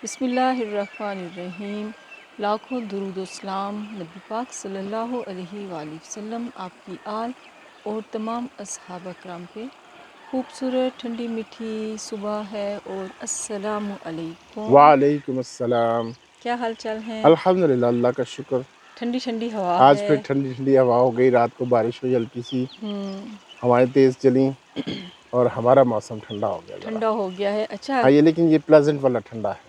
بسم اللہ الرحمن الرحیم۔ لاکھوں درود و سلام نبی پاک صلی اللہ علیہ وآلہ وسلم، آپ کی آل اور تمام اصحاب اکرام پہ۔ خوبصورت ٹھنڈی میٹھی صبح ہے اور السلام علیکم۔ وعلیکم السلام۔ کیا حال چال ہیں؟ الحمدللہ، اللہ کا شکر۔ ٹھنڈی ٹھنڈی ہوا آج ہے۔ پھر ٹھنڈی ٹھنڈی ہوا ہو گئی، رات کو بارش ہوئی ہلکی سی، ہوائیں تیز چلیں اور ہمارا موسم ٹھنڈا ہو گیا ذرا۔ ٹھنڈا ہو گیا ہے۔ اچھا ہاں، یہ لیکن یہ پلیزنٹ والا ٹھنڈا ہے،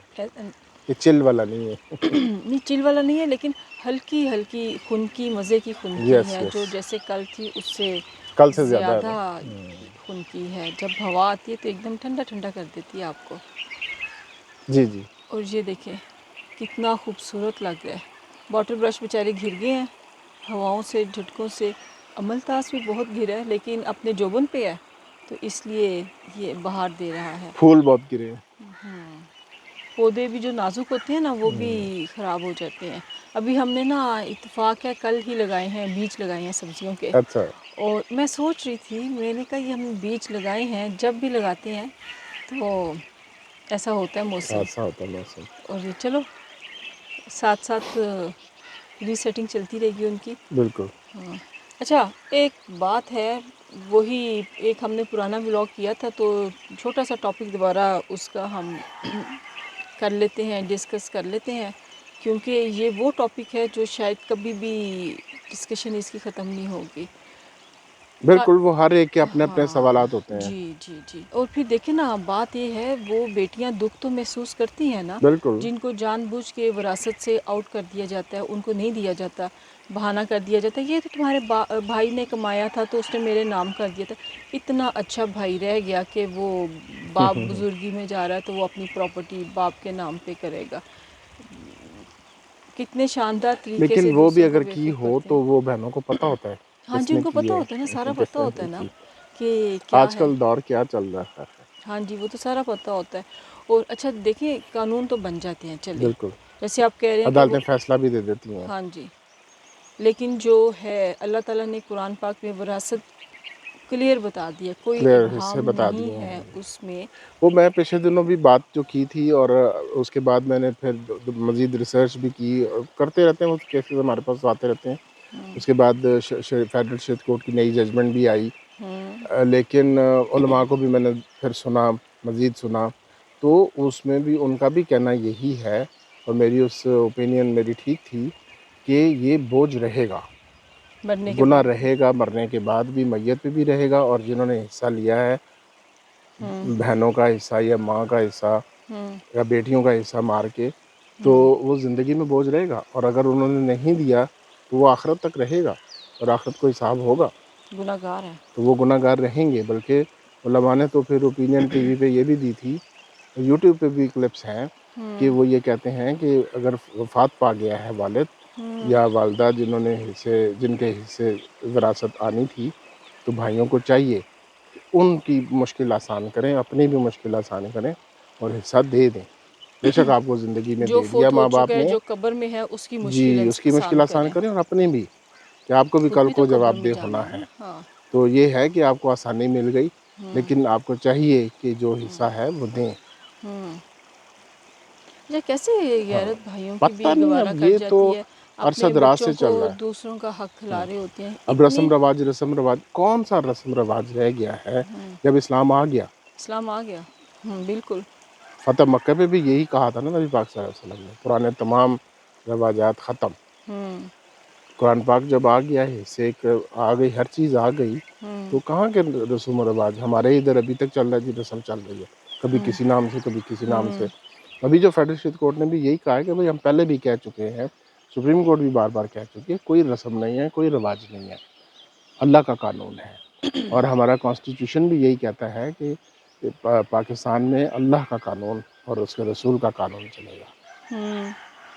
یہ چل والا نہیں ہے۔ نہیں چل والا نہیں ہے، لیکن ہلکی ہلکی خنکی، مزے کی خنکی یس ہے، یس، جو جیسے کل تھی اس سے کل سے زیادہ ہے زیادہ نا۔ خنکی ہے۔ جب ہوا آتی ہے تو ایک دم ٹھنڈا ٹھنڈا کر دیتی ہے آپ کو۔ جی جی، اور یہ دیکھیں کتنا خوبصورت لگ رہا ہے۔ واٹر برش بیچارے گر گئے ہیں ہواؤں سے، جھٹکوں سے۔ عملتاس بھی بہت گرا ہے، لیکن اپنے جوبن پہ ہے تو اس لیے یہ بہار دے رہا ہے۔ پھول بہت گرے ہیں۔ پودے بھی جو نازک ہوتے ہیں نا، وہ بھی خراب ہو جاتے ہیں۔ ابھی ہم نے نا اتفاق ہے کل ہی لگائے ہیں، بیج لگائے ہیں سبزیوں کے۔ اچھا، اور میں سوچ رہی تھی، میں نے کہا یہ ہم بیج لگائے ہیں، جب بھی لگاتے ہیں تو ایسا ہوتا ہے موسم۔ ایسا ہوتا ہے موسم۔ اور یہ چلو ساتھ ساتھ ری سیٹنگ چلتی رہے گی ان کی۔ بالکل۔ اچھا ایک بات ہے، وہی ایک ہم نے پرانا ولاگ کیا تھا تو چھوٹا سا ٹاپک دوبارہ اس کا ہم کر لیتے ہیں، ڈسکس کر لیتے ہیں، کیونکہ یہ وہ ٹاپک ہے جو شاید کبھی بھی ڈسکشن اس کی ختم نہیں ہوگی۔ بالکل، وہ ہر ایک کے اپنے اپنے ہاں سوالات ہوتے ہیں۔ جی جی جی۔ اور پھر دیکھیں نا، بات یہ ہے وہ بیٹیاں دکھ تو محسوس کرتی ہیں نا، بالکل، جن کو جان بوجھ کے وراثت سے آؤٹ کر دیا جاتا ہے، ان کو نہیں دیا جاتا، بہانہ کر دیا جاتا ہے، یہ تو تمہارے بھائی نے کمایا تھا تو اس نے میرے نام کر دیا تھا۔ اتنا اچھا بھائی رہ گیا کہ وہ باپ بزرگی میں جا رہا ہے تو وہ اپنی پراپرٹی باپ کے نام پہ کرے گا۔ کتنے شاندار طریقے لیکن سے وہ بھی دوسروں کو اگر کی بیوقوف ہو کرتے تو ہیں۔ وہ بہنوں کو پتہ ہوتا ہے ہاں کس جی، ان نے کو کی پتہ ہے، ہوتا ہے نا، سارا پتہ کس نے ہوتا ہے نہیں نا کی۔ کہ کیا آج ہے۔ کل دور کیا چل رہا ہے۔ ہاں جی، وہ تو سارا پتہ ہوتا ہے۔ اور اچھا دیکھیں، قانون تو بن جاتے ہیں، چلیں بالکل، جیسے آپ کہہ رہے ہیں کہ وہ، عدالتیں فیصلہ بھی دے دیتی ہیں۔ ہاں جی، لیکن جو ہے اللہ تعالیٰ نے قرآن پاک میں وراثت کلیئر بتا دیا، کوئی کلیئر حصے ابہام بتا نہیں دیے ہے ہیں۔ اس میں۔ وہ میں پچھلے دنوں بھی بات جو کی تھی، اور اس کے بعد میں نے پھر مزید ریسرچ بھی کی، اور کرتے رہتے ہیں، وہ کیسز ہمارے پاس آتے رہتے ہیں۔ اس کے بعد فیڈرل شریعت کورٹ کی نئی ججمنٹ بھی آئی، لیکن علماء کو بھی میں نے پھر سنا، مزید سنا، تو اس میں بھی ان کا بھی کہنا یہی ہے، اور میری اس اوپینین میری ٹھیک تھی، کہ یہ بوجھ رہے گا، مرنے کے گناہ بعد بھی۔ رہے گا، مرنے کے بعد بھی میت پہ بھی رہے گا، اور جنہوں نے حصہ لیا ہے، بہنوں کا حصہ یا ماں کا حصہ یا بیٹیوں کا حصہ مار کے، تو وہ زندگی میں بوجھ رہے گا، اور اگر انہوں نے نہیں دیا تو وہ آخرت تک رہے گا، اور آخرت کو حساب ہوگا، گناہ گار ہے۔ تو وہ گناہ گار رہیں گے۔ بلکہ علماء نے تو پھر اوپینین ٹی وی پہ یہ بھی دی تھی، یوٹیوب پہ بھی کلپس ہیں، کہ وہ یہ کہتے ہیں کہ اگر وفات پا گیا ہے والد یا والدہ، جن کے حصے وراثت آنی تھی، تو بھائیوں کو چاہیے کہ ان کی مشکل آسان کریں، اپنی بھی مشکل آسان کریں، اور حصہ دے دیں۔ بے شک آپ کو زندگی میں جو دے دیا فوت ہو ماں چکا باپ ہے، نے، جو قبر میں ہے، اس کی جی مشکل اس کی مشکل آسان کریں، اور اپنی بھی، کہ آپ کو بھی خود کل تو کو قبر جواب میں دہ جانا ہونا ہے ہے۔ نا۔ ہاں تو یہ ہے کہ آپ کو آسانی مل گئی، لیکن آپ کو چاہیے کہ جو حصہ ہے وہ دیں۔ یہ کیسے ہاں، غیرت بھائیوں کی پتہ بھی نہیں، گوارا اب کر یہ تو جاتی ہے، عرصہ اپنے دراز بچوں سے کو چل رہا ہے۔ دوسروں کا حق کھلا رہے ہوتے ہیں اب اتنے۔ رسم رواج کون سا رسم رواج رہ گیا ہے جب اسلام آ گیا؟ اسلام آ گیا، بالکل۔ فتح مکہ پہ بھی یہی کہا تھا نا نبی پاک صلی اللہ علیہ وسلم نے، پرانے تمام رواجات ختم۔ قرآن پاک جب آ گیا ہے، سے ایک آ گئی، ہر چیز آ گئی، تو کہاں کے رسوم و رواج؟ ہمارے ادھر ابھی تک چل رہا ہے جی، رسم چل رہی ہے، کبھی کسی نام سے، کبھی کسی نام سے۔ ابھی جو فیڈرل شریعت کورٹ نے بھی یہی کہا ہے کہ بھئی ہم پہلے بھی کہہ چکے ہیں، سپریم کورٹ بھی بار بار کہہ چکی ہے، کوئی رسم نہیں ہے، کوئی رواج نہیں ہے، اللہ کا قانون ہے۔ اور ہمارا کانسٹیٹیوشن بھی یہی کہتا ہے کہ پاکستان میں اللہ کا قانون اور اس کے رسول کا قانون چلے گا،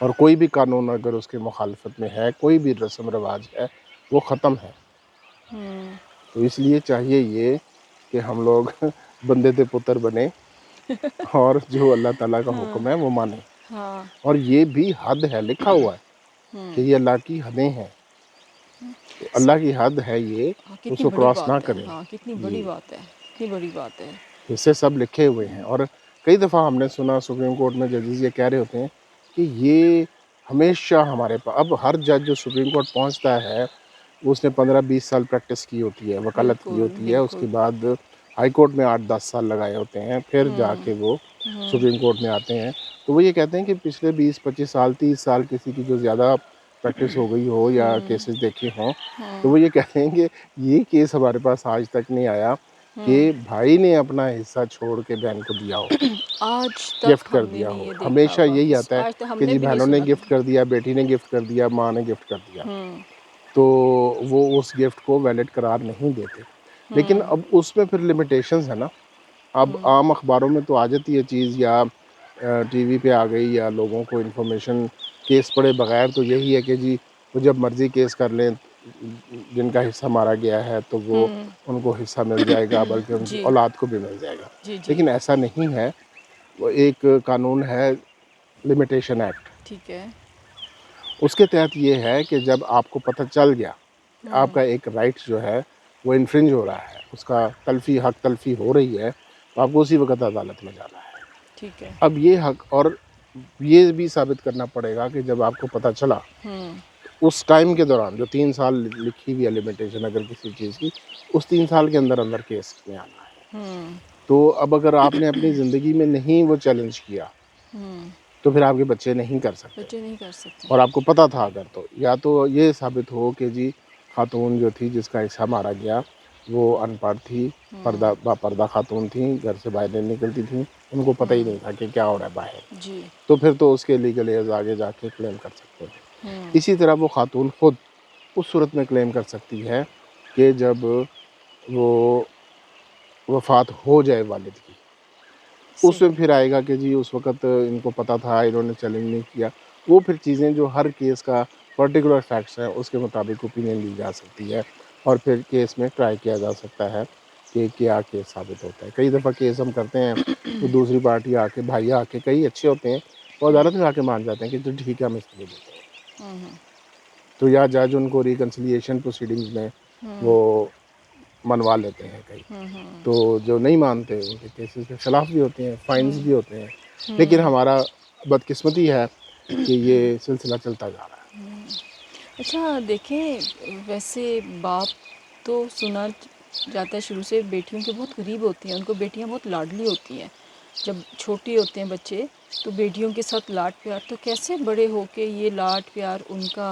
اور کوئی بھی قانون اگر اس کے مخالفت میں ہے، کوئی بھی رسم رواج ہے، وہ ختم ہے۔ تو اس لیے چاہیے یہ کہ ہم لوگ بندے دے پتر بنے، اور جو اللہ تعالیٰ کا حکم ہے وہ مانیں۔ ہاں اور یہ بھی حد ہے، لکھا ہوا ہے کہ یہ اللہ کی حدیں ہیں، تو اللہ کی حد ہے یہ، تو اس کتنی کو بڑی کراس نہ بات ہے، کریں۔ ہاں کتنی بڑی جی، بات ہے، کتنی بڑی بات ہے۔ حصے سب لکھے ہوئے ہیں، اور کئی دفعہ ہم نے سنا سپریم کورٹ میں ججز یہ کہہ رہے ہوتے ہیں کہ یہ ہمیشہ ہمارے پاس، اب ہر جج جو سپریم کورٹ پہنچتا ہے اس نے 15-20 سال پریکٹس کی ہوتی ہے، وکالت کی بالکل ہوتی ہے، اس کے بالکل بعد ہائی کورٹ میں 8-10 سال لگائے ہوتے ہیں، پھر جا کے وہ سپریم کورٹ میں آتے ہیں. تو وہ یہ کہتے ہیں کہ پچھلے 20-25 سال 30 سال کسی کی جو زیادہ پریکٹس ہو گئی ہو یا کیسز دیکھے ہوں، تو وہ یہ کہتے ہیں کہ یہ کیس ہمارے پاس آج تک نہیں آیا کہ بھائی نے اپنا حصہ چھوڑ کے بہن کو دیا ہو، آج تک گفٹ ہم کر نے دیا نہیں ہو. یہ دیکھا ہمیشہ یہی واپس، آتا ہے آج تک ہم کہ نے جی بھی نہیں بہنوں نے سنا گفٹ کر دیا، بیٹی نے گفٹ کر دیا، ماں نے گفٹ کر دیا، تو وہ اس گفٹ کو ویلڈ قرار نہیں دیتے. لیکن اب اس میں پھر لمیٹیشنز ہے نا. اب عام اخباروں میں تو آ جاتی ہے چیز، یا ٹی وی پہ آ گئی، یا لوگوں کو انفارمیشن کیس پڑھے بغیر تو یہی ہے کہ جی وہ جب مرضی کیس کر لیں، جن کا حصہ مارا گیا ہے تو وہ ان کو حصہ مل جائے گا، بلکہ ان کی جی اولاد کو بھی مل جائے گا. جی جی لیکن ایسا نہیں ہے. وہ ایک قانون ہے لمیٹیشن ایکٹ، ٹھیک ہے. اس کے تحت یہ ہے کہ جب آپ کو پتہ چل گیا کہ آپ کا ایک رائٹ جو ہے وہ انفرنج ہو رہا ہے، اس کا حق تلفی ہو رہی ہے، تو آپ کو اسی وقت عدالت میں جانا ہے. ٹھیک ہے. اب یہ حق، اور یہ بھی ثابت کرنا پڑے گا کہ جب آپ کو پتہ چلا اس ٹائم کے دوران، جو 3 سال لکھی ہوئی ہے لمیٹیشن اگر کسی چیز کی، اس 3 سال کے اندر اندر کیس میں آنا ہے. تو اب اگر آپ نے اپنی زندگی میں نہیں وہ چیلنج کیا تو پھر آپ کے بچے نہیں کر سکتے. بچے نہیں کر سکتے. اور آپ کو پتہ تھا اگر، تو یا تو یہ ثابت ہو کہ جی خاتون جو تھی جس کا حصہ مارا گیا وہ ان پڑھ تھی، با پردہ خاتون تھیں، گھر سے باہر نہیں نکلتی تھیں، ان کو پتہ ہی نہیں تھا کہ کیا ہو رہا ہے باہر، جی. تو پھر تو اس کے لیگل ایز آگے جا کے کلیم کر سکتے ہیں. اسی طرح وہ خاتون خود اس صورت میں کلیم کر سکتی ہے کہ جب وہ وفات ہو جائے والد کی، اس میں صحیح. پھر آئے گا کہ جی اس وقت ان کو پتہ تھا، انہوں نے چیلنج نہیں کیا. وہ پھر چیزیں جو ہر کیس کا پرٹیکولر فیکٹس ہیں اس کے مطابق اوپینین لی جا سکتی ہے، اور پھر کیس میں ٹرائی کیا جا سکتا ہے کہ کیا کیس ثابت ہوتا ہے. کئی دفعہ کیس ہم کرتے ہیں تو دوسری پارٹی آ کے، بھائی آ کے، کئی اچھے ہوتے ہیں، وہ عدالت میں آ کے مان جاتے ہیں کہ جو ٹھیک ہے ہم اس کو دیتے ہیں. تو یا جج ان کو ریکنسیلیشن پروسیڈنگز میں وہ منوا لیتے ہیں کئی. تو جو نہیں مانتے ان کے کیسز کے خلاف بھی ہوتے ہیں، فائنز بھی ہوتے ہیں. لیکن ہمارا بدقسمتی ہے کہ یہ سلسلہ چلتا جا رہا ہے. اچھا دیکھیں، ویسے باپ تو سنا جاتا ہے شروع سے بیٹیوں کے بہت قریب ہوتی ہیں، ان کو بیٹیاں بہت لاڈلی ہوتی ہیں. جب چھوٹی ہوتے ہیں بچے تو بیٹیوں کے ساتھ لاڈ پیار، تو کیسے بڑے ہو کے یہ لاڈ پیار ان کا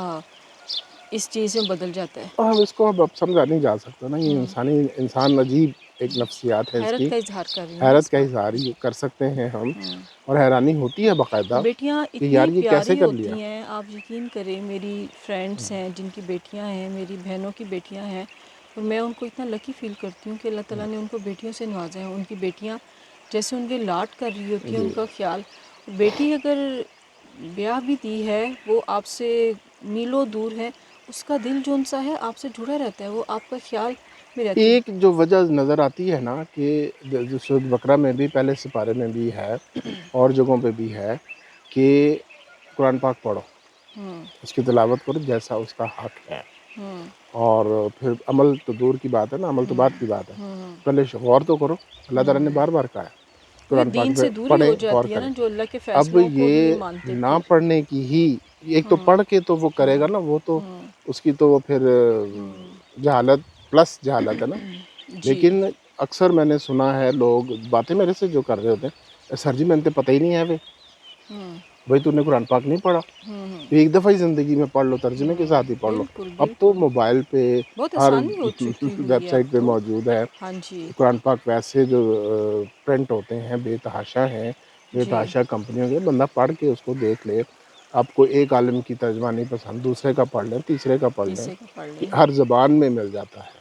اس چیز میں بدل جاتا ہے؟ ہم اس کو اب سمجھا نہیں جا سکتا نا. یہ انسان عجیب ایک نفسیات ہے اس حیرت کی. کا اظہار کر رہی ہوں میں حیرت اس کا بات اظہار پہ. ہی کر سکتے ہیں ہم، اور حیرانی ہوتی ہے باقاعدہ بیٹیاں کہ اتنی یار یہ کیسے پیاری کر لیا. ہوتی ہیں، آپ یقین کریں، میری فرینڈس ہیں جن کی بیٹیاں ہیں، میری بہنوں کی بیٹیاں ہیں، اور میں ان کو اتنا لکی فیل کرتی ہوں کہ اللہ تعالیٰ نے ان کو بیٹیوں سے نوازا ہے. ان کی بیٹیاں جیسے ان کے لاڈ کر رہی ہوتی ہیں، ان جی کا خیال. بیٹی اگر بیاہ بھی دی ہے، وہ آپ سے میلوں دور ہے، اس کا دل جو ان سا ہے آپ سے جڑا رہتا ہے، وہ آپ کا خیال میں رہتی ہے. ایک جو وجہ نظر آتی ہے نا کہ جو سورۃ بقرہ میں بھی، پہلے سپارے میں بھی ہے اور جگہوں پہ بھی ہے کہ قرآن پاک پڑھو، اس کی تلاوت کرو جیسا اس کا حق ہے. اور پھر عمل تو دور کی بات ہے نا، عمل تو بات کی بات ہے، پہلے غور تو کرو. اللہ تعالیٰ نے بار بار کہا ہے وہ قرآن پاک دین پہ سے دوری پڑھیں، ہو غور جاتی ہے نا، کریں. جو اللہ کے اب فیصلوں کو ہی نہیں یہ مانتے نہ پھر. پڑھنے کی ہی، ایک تو پڑھ کے تو وہ کرے گا نا، وہ تو اس کی تو وہ پھر جہالت پلس جہالت ہے نا. جی. لیکن اکثر میں نے سنا ہے لوگ باتیں میرے سے جو کر رہے ہوتے ہیں، سر جی میں نے تو پتہ ہی نہیں ہے بھائی تو نے قرآن پاک نہیں پڑھا، تو ایک دفعہ ہی زندگی میں پڑھ لو، ترجمے کے ساتھ ہی پڑھ لو. بالکل اب تو بالکل موبائل پہ بہت ہر آسانی ہو چکی ہوئی ویب ہے سائٹ اب پہ تو. موجود ہے. ہاں جی. قرآن پاک ویسے جو پرنٹ ہوتے ہیں بے تحاشا ہیں، بے جی. تحاشا کمپنیوں کے. بندہ پڑھ کے اس کو دیکھ لے. آپ کو ایک عالم کی ترجمہ نہیں پسند، دوسرے کا پڑھ لیں، تیسرے کا پڑھ لیں، تیسرے کا پڑھ کہ لیں. ہر زبان میں مل جاتا ہے.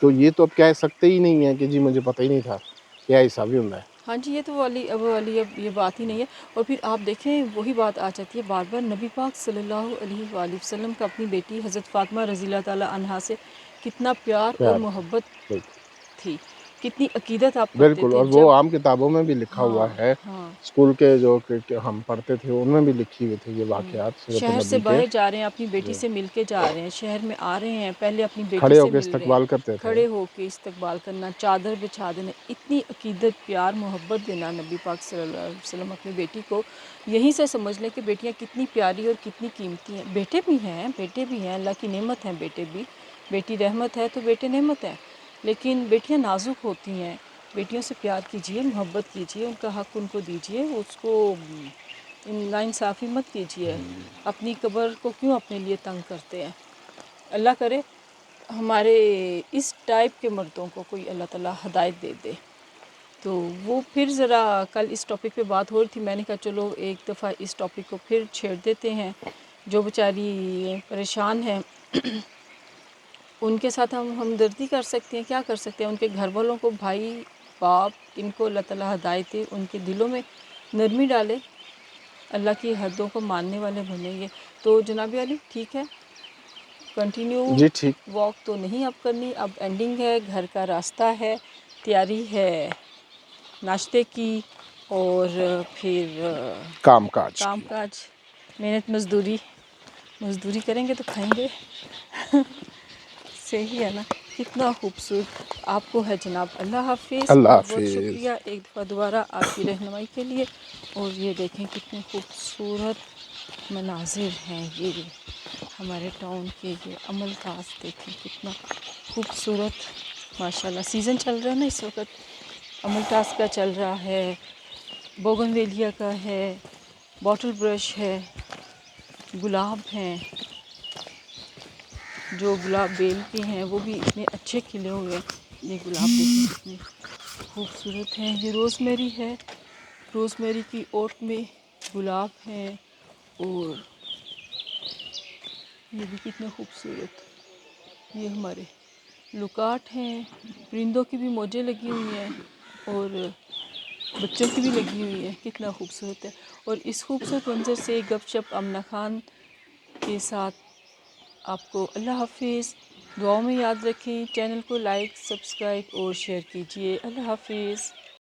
تو یہ تو اب کہہ سکتے ہی نہیں ہے کہ جی مجھے پتہ ہی نہیں تھا، کیا ایسا بھی ہوتا ہے. ہاں جی، یہ تو اب یہ بات ہی نہیں ہے. اور پھر آپ دیکھیں وہی بات آ جاتی ہے بار بار. نبی پاک صلی اللہ علیہ وآلہ وسلم کا اپنی بیٹی حضرت فاطمہ رضی اللہ تعالیٰ عنہا سے کتنا پیار اور محبت تھی کتنی عقیدت آپ کرتے بالکل، تھے اور وہ عام کتابوں میں بھی لکھا ہوا ہے، ہاں اسکول کے جو کہ ہم پڑھتے تھے ان میں بھی لکھی ہوئی تھی یہ واقعات سیرت شہر سے نبی کے. باہر جا رہے ہیں، اپنی بیٹی سے مل کے جا رہے ہیں، شہر میں آ رہے ہیں، پہلے اپنی بیٹی کھڑے ہو سے کے مل رہے ہیں، استقبال کرتے تھے. کھڑے ہو کے استقبال کرنا، چادر بچھا دینا، اتنی عقیدت، پیار، محبت دینا نبی پاک صلی اللہ علیہ وسلم اپنی بیٹی کو. یہیں سے سمجھ لیں کہ بیٹیاں کتنی پیاری اور کتنی قیمتی ہیں. بیٹے بھی ہیں، اللہ کی نعمت ہیں بیٹے بھی. بیٹی رحمت ہے تو بیٹے نعمت ہیں، لیکن بیٹیاں نازک ہوتی ہیں. بیٹیوں سے پیار کیجیے، محبت کیجیے، ان کا حق ان کو دیجیے، اس کو ناانصافی مت کیجیے. اپنی قبر کو کیوں اپنے لیے تنگ کرتے ہیں؟ اللہ کرے ہمارے اس ٹائپ کے مردوں کو کوئی اللہ تعالیٰ ہدایت دے دے. تو وہ پھر ذرا کل اس ٹاپک پہ بات ہو رہی تھی، میں نے کہا چلو ایک دفعہ اس ٹاپک کو پھر چھیڑ دیتے ہیں. جو بیچاری پریشان ہیں ان کے ساتھ ہم ہمدردی کر سکتے ہیں. کیا کر سکتے ہیں؟ ان کے گھر والوں کو، بھائی باپ، ان کو اللہ تعالیٰ ہدایت دے، ان کے دلوں میں نرمی ڈالے، اللہ کی حدوں کو ماننے والے بنیں گے. تو جناب علی ٹھیک ہے، کنٹینیو جی ٹھیک. واک تو نہیں اب کرنی، اب اینڈنگ ہے، گھر کا راستہ ہے، تیاری ہے ناشتے کی، اور پھر کام کاج کام کی. کاج، محنت مزدوری کریں گے تو کھائیں گے. صحیح ہے نا؟ کتنا خوبصورت آپ کو ہے جناب. اللہ حافظ. اللہ بہت بہت حافظ. شکریہ ایک دفعہ دوبارہ آپ کی رہنمائی کے لیے. اور یہ دیکھیں کتنے خوبصورت مناظر ہیں یہ ہمارے ٹاؤن کے. یہ عمل تاز دیکھیں کتنا خوبصورت ماشاء اللہ. سیزن چل رہا ہے نا اس وقت، عمل تاز کا چل رہا ہے، بوگن ویلیا کا ہے، باٹل برش ہے، گلاب ہیں، جو گلاب بیل کے ہیں وہ بھی اتنے اچھے کھلے ہوئے ہیں. یہ گلاب دیکھیں کتنے خوبصورت ہیں. یہ روز میری ہے، روز میری کی اوٹ میں گلاب ہیں. اور یہ بھی کتنے خوبصورت، یہ ہمارے لکاٹ ہیں. پرندوں کی بھی موجیں لگی ہوئی ہیں اور بچوں کی بھی لگی ہوئی ہیں. کتنا خوبصورت ہے. اور اس خوبصورت منظر سے گپ شپ آمنہ خان کے ساتھ آپ کو اللہ حافظ. دعاؤں میں یاد رکھیں. چینل کو لائک، سبسکرائب اور شیئر کیجیے. اللہ حافظ.